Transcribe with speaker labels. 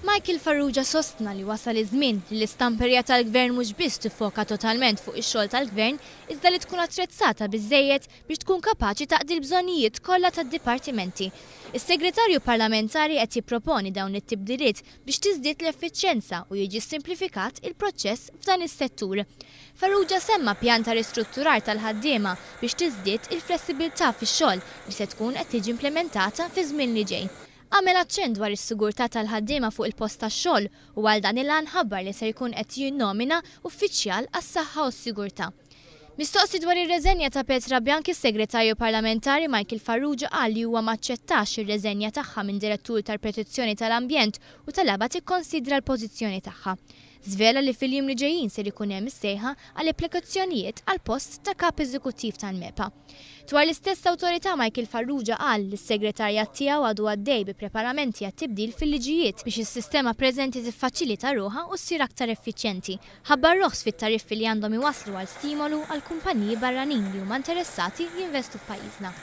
Speaker 1: Michael Farrugia sostna li wasal iż-żmien li l-istamperija tal-gvern mhux biss tiffoka totalment fuq ix-xogħol tal-gvern iżda li tkun attrezzata biżżejjed biex tkun kapaċi taqdi l-bżonnijiet kollha tad-dipartimenti. Is-Segretarju Parlamentari qed jipproponi dawn it-tibdiliet biex tiżdied l-effiċjenza u jiġi simplifikat il-proċess f'dan is-settur. Farrugia semma pjan ta' ristrutturar tal-ħaddiema biex tiżdied il-flessibilità fix-xogħol li se tkun qed tiġi implementata fi żmien li ġej. Għamel aċċent dwar is-sigurtà tal-ħaddiema fuq il-post tax-xogħol u għal dan il-għan ħabbar li se jkun qed jinnomina uffiċjal għas-saħħa u s-sigurtà. Mistoqsi dwar ir-reżenja ta' Petra Bianchi, is-Segretarju Parlamentari Michael Farrugia qal li huwa maċċettax ir-reżenja tagħha minn Direttur tal-Protezzjoni tal-Ambjent u talaba tikkonsidra l-pożizzjoni tagħha. Żvela li fil-jiem li ġejjin ser ikun hemm is-sejħa għal applikazzjonijiet għal post ta' kap eżekuttiv tal-MEPA. Dwar l-istess awtorità Michael Farrugia qal li s-segretarjat tiegħu għadu għaddej bi preparamenti għat-tibdil fil-liġijiet biex is-sistema preżenti tiffaċilita ruħha u ssir aktar effiċjenti. Ħabbar roħs fit-tariffi li għandhom iwasslu għal stimolu għal kumpaniji barranin li huma interessati jinvestu f'pajjiżna.